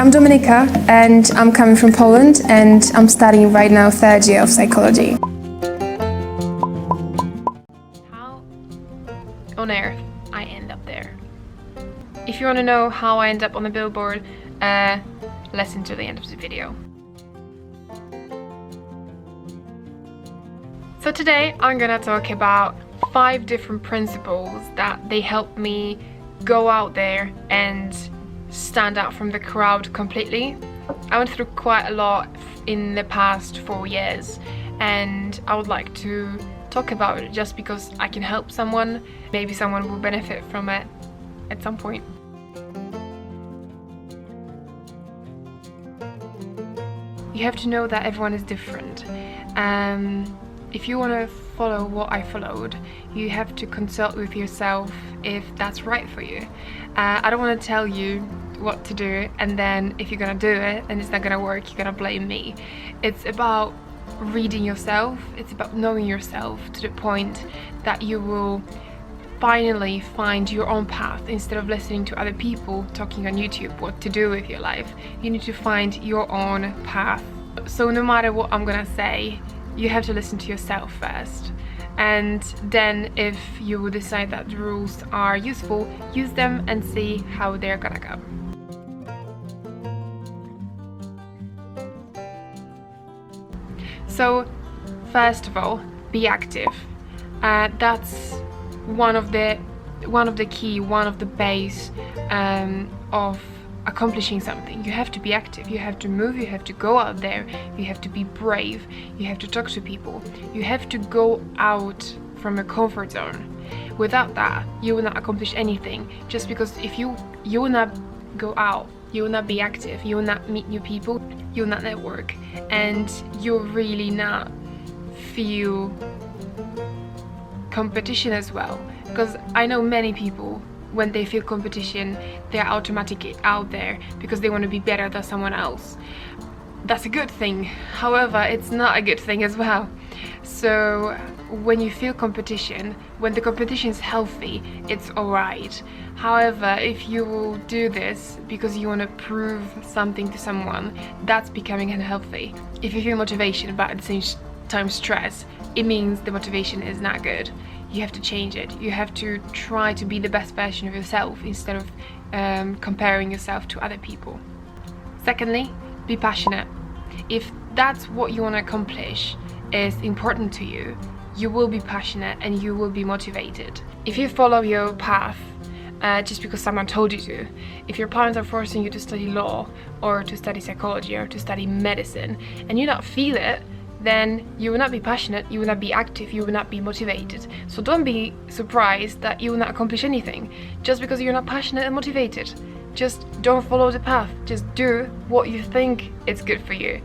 I'm Dominika and I'm coming from Poland and I'm studying right now third year of psychology. How on earth I end up there? If you want to know how I end up on the billboard, listen to the end of the video. So today I'm gonna talk about 5 different principles that they help me go out there and stand out from the crowd completely. I went through quite a lot in the past 4 years and I would like to talk about it just because I can help someone. Maybe someone will benefit from it at some point. You have to know that everyone is different. If you want to follow what I followed, you have to consult with yourself if that's right for you. I don't want to tell you what to do and then if you're gonna do it and it's not gonna work, you're gonna blame me. It's about reading yourself, it's about knowing yourself to the point that you will finally find your own path instead of listening to other people talking on YouTube what to do with your life. You need to find your own path. So no matter what I'm gonna say, you have to listen to yourself first, and then if you decide that the rules are useful, use them and see how they're gonna go. So first of all, be active. That's one of the base of accomplishing something. You have to be active, you have to move, you have to go out there, you have to be brave, you have to talk to people, you have to go out from a comfort zone. Without that, you will not accomplish anything, just because if you will not go out, you will not be active, you will not meet new people, you will not network, and you'll really not feel competition as well. Because I know many people, when they feel competition, they're automatically out there because they want to be better than someone else. That's a good thing. However, it's not a good thing as well. So when you feel competition, when the competition is healthy, it's alright. However, if you will do this because you want to prove something to someone, that's becoming unhealthy. If you feel motivation but at the same time stress, it means the motivation is not good. You have to change it. You have to try to be the best version of yourself instead of comparing yourself to other people. Secondly, be passionate. If that's what you want to accomplish is important to you, you will be passionate and you will be motivated. If you follow your path just because someone told you to, if your parents are forcing you to study law or to study psychology or to study medicine and you not feel it, then you will not be passionate, you will not be active, you will not be motivated. So don't be surprised that you will not accomplish anything just because you're not passionate and motivated. Just don't follow the path, just do what you think is good for you.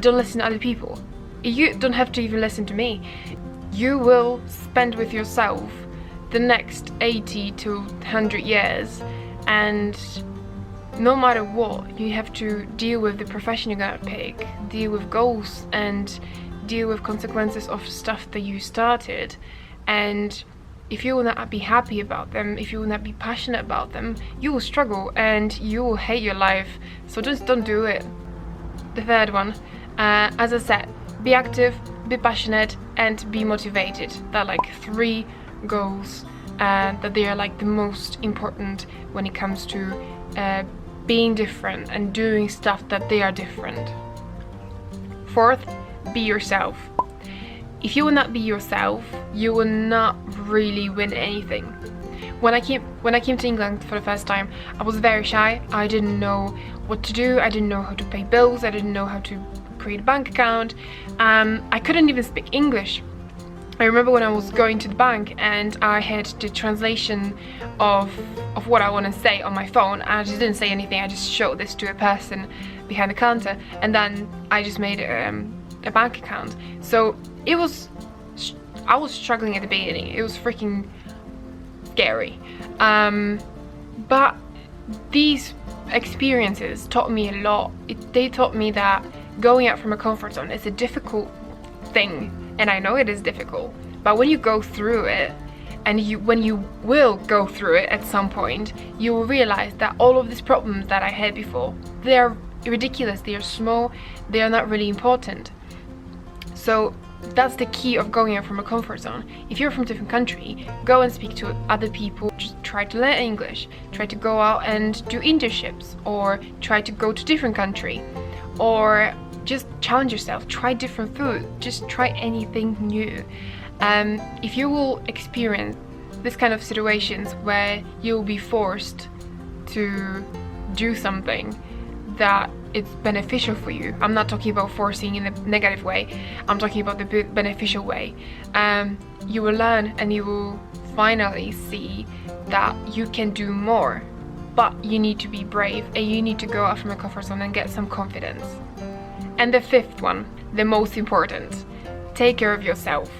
Don't listen to other people. You don't have to even listen to me. You will spend with yourself the next 80 to 100 years, and no matter what, you have to deal with the profession you're gonna pick, deal with goals and deal with consequences of stuff that you started. And if you will not be happy about them, if you will not be passionate about them, you will struggle and you will hate your life. So just don't do it. The third one, as I said, be active, be passionate and be motivated. There are like 3 goals that they are like the most important when it comes to being different and doing stuff that they are different. Fourth, be yourself. If you will not be yourself, you will not really win anything. When I came to England for the first time, I was very shy. I didn't know what to do, I didn't know how to pay bills, I didn't know how to create a bank account. I couldn't even speak English. I remember when I was going to the bank and I had the translation of what I want to say on my phone, and I just didn't say anything. I just showed this to a person behind the counter and then I just made a bank account. So I was struggling at the beginning. It was freaking scary. But these experiences taught me a lot. They taught me that going out from a comfort zone is a difficult thing. And I know it is difficult, but when you go through it And when you will go through it at some point, you will realize that all of these problems that I had before, they're ridiculous, they are small, they are not really important. So that's the key of going out from a comfort zone. If you're from a different country, go and speak to other people, just try to learn English, try to go out and do internships, or try to go to a different country, or just challenge yourself, try different food, just try anything new. If you will experience this kind of situations where you'll be forced to do something that it's beneficial for you, I'm not talking about forcing in a negative way, I'm talking about the beneficial way, you will learn and you will finally see that you can do more, but you need to be brave and you need to go out from your comfort zone and get some confidence. And the fifth one, the most important, take care of yourself.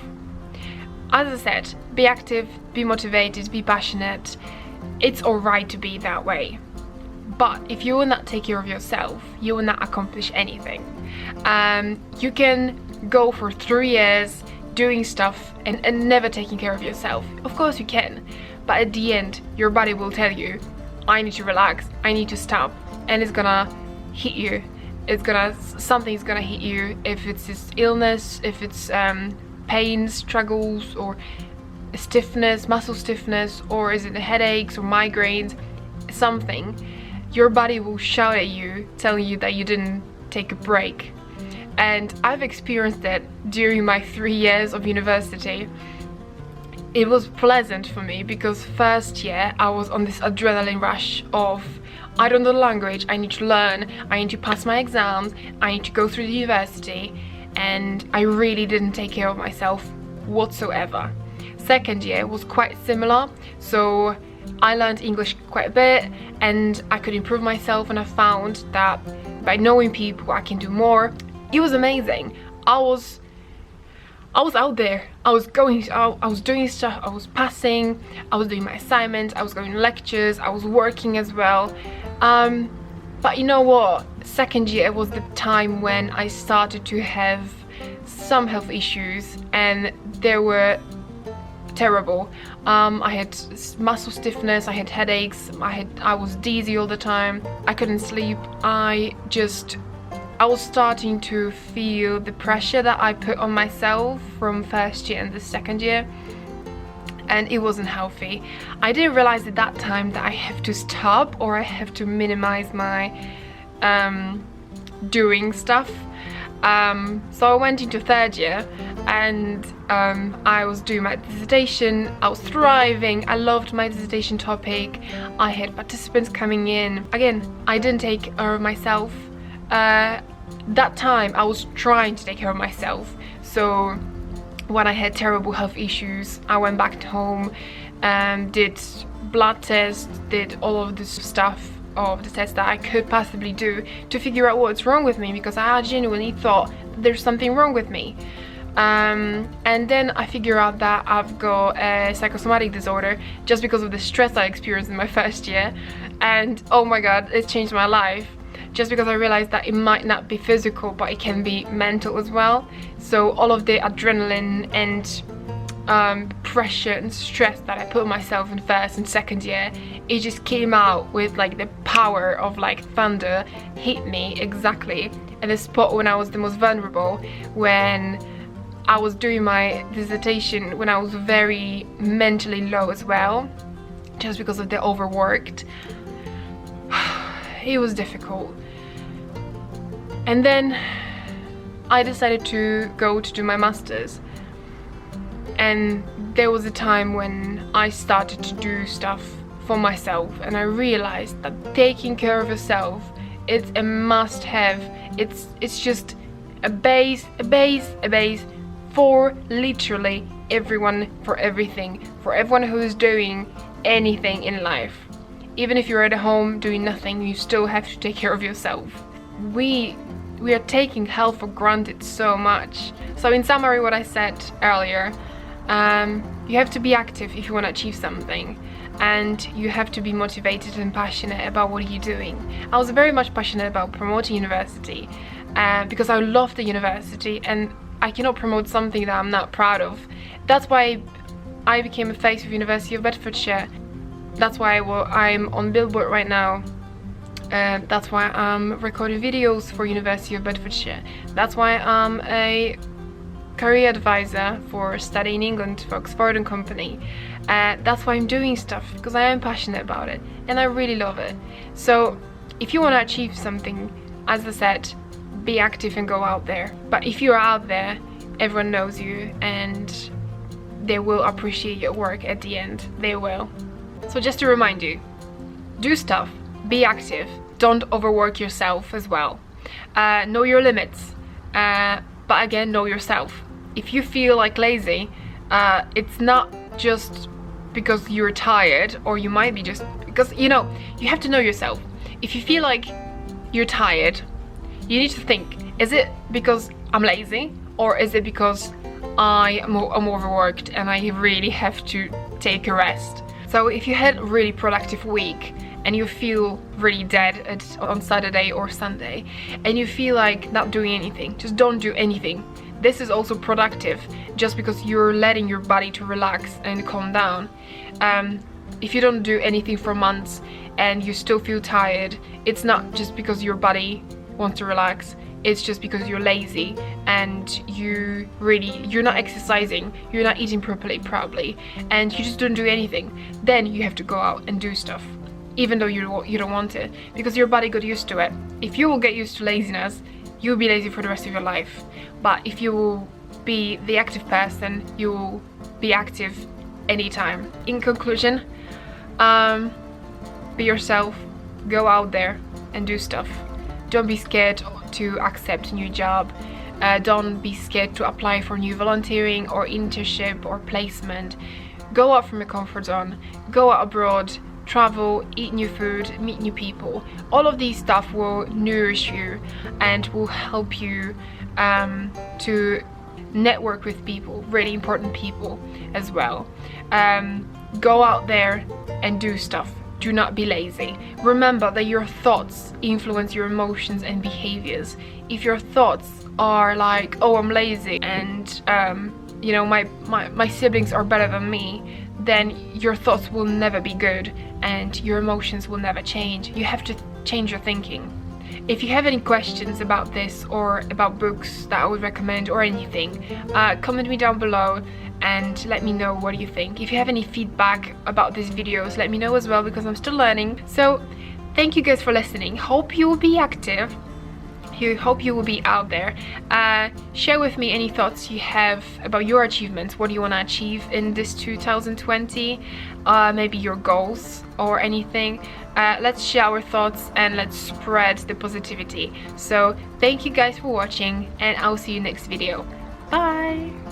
As I said, be active, be motivated, be passionate. It's alright to be that way. But if you will not take care of yourself, you will not accomplish anything. You can go for 3 years doing stuff and never taking care of yourself. Of course you can, but at the end, your body will tell you, I need to relax, I need to stop, and it's gonna hit you. Something's gonna hit you, if it's this illness, if it's pain, struggles, or stiffness, muscle stiffness, or is it headaches or migraines, something. Your body will shout at you, telling you that you didn't take a break. And I've experienced that during my 3 years of university. It was pleasant for me because first year I was on this adrenaline rush of, I don't know the language, I need to learn, I need to pass my exams, I need to go through the university, and I really didn't take care of myself whatsoever. Second year was quite similar, so I learned English quite a bit and I could improve myself, and I found that by knowing people I can do more. It was amazing. I was out there, I was doing stuff, I was passing, I was doing my assignments, I was going to lectures, I was working as well. But you know what? Second year was the time when I started to have some health issues, and they were terrible. I had muscle stiffness, I had headaches, I was dizzy all the time, I couldn't sleep. I was starting to feel the pressure that I put on myself from first year and the second year, and it wasn't healthy. I didn't realize at that time that I have to stop, or I have to minimize my doing stuff. So I went into third year, and I was doing my dissertation. I was thriving, I loved my dissertation topic, I had participants coming in. Again, I didn't take care of myself. That time I was trying to take care of myself, so when I had terrible health issues, I went back home and did blood tests, did all of this stuff, of the tests that I could possibly do to figure out what's wrong with me, because I genuinely thought there's something wrong with me. And then I figured out that I've got a psychosomatic disorder just because of the stress I experienced in my first year, and oh my god, it changed my life. Just because I realized that it might not be physical, but it can be mental as well. So all of the adrenaline and pressure and stress that I put on myself in first and second year, it just came out with like the power of like thunder, hit me exactly at the spot when I was the most vulnerable, when I was doing my dissertation, when I was very mentally low as well, just because of the overworked. It was difficult. And then I decided to go to do my master's, and there was a time when I started to do stuff for myself, and I realized that taking care of yourself, it's a must-have. It's just a base for literally everyone, for everything, for everyone who is doing anything in life. Even if you're at home doing nothing, you still have to take care of yourself. We are taking health for granted so much. So in summary, what I said earlier, you have to be active if you want to achieve something, and you have to be motivated and passionate about what you're doing. I was very much passionate about promoting university because I love the university, and I cannot promote something that I'm not proud of. That's why I became a face of University of Bedfordshire. That's why I'm on Billboard right now. That's why I'm recording videos for University of Bedfordshire. That's why I'm a career advisor for Study in England for Oxford and Company. That's why I'm doing stuff, because I am passionate about it and I really love it. So if you want to achieve something, as I said, be active and go out there. But if you're out there, everyone knows you and they will appreciate your work at the end. They will. So just to remind you, do stuff, be active, don't overwork yourself as well. Know your limits, but again, know yourself. If you feel like lazy, it's not just because you're tired, or you might be just because, you know, you have to know yourself. If you feel like you're tired, you need to think, is it because I'm lazy, or is it because I'm overworked and I really have to take a rest? So if you had a really productive week and you feel really dead on Saturday or Sunday and you feel like not doing anything, just don't do anything. This is also productive, just because you're letting your body to relax and calm down. If you don't do anything for months and you still feel tired, it's not just because your body wants to relax, it's just because you're lazy and you're not exercising, you're not eating properly probably, and you just don't do anything. Then you have to go out and do stuff, even though you don't want it, because your body got used to it. If you will get used to laziness, you'll be lazy for the rest of your life. But if you will be the active person, you will be active anytime. In conclusion, be yourself, go out there and do stuff. Don't be scared to accept a new job. Don't be scared to apply for new volunteering or internship or placement. Go out from your comfort zone, go out abroad, travel, eat new food, meet new people. All of these stuff will nourish you and will help you to network with people, really important people as well. Go out there and do stuff. Do not be lazy. Remember that your thoughts influence your emotions and behaviors. If your thoughts are like, oh, I'm lazy and you know, my siblings are better than me, then your thoughts will never be good and your emotions will never change. You have to change your thinking. If you have any questions about this or about books that I would recommend or anything, comment me down below and let me know what you think. If you have any feedback about these videos, let me know as well, because I'm still learning. So thank you guys for listening. Hope you will be active. Hope you will be out there. Share with me any thoughts you have about your achievements. What do you want to achieve in this 2020? Maybe your goals or anything. Let's share our thoughts and let's spread the positivity. So thank you guys for watching, and I'll see you next video. Bye!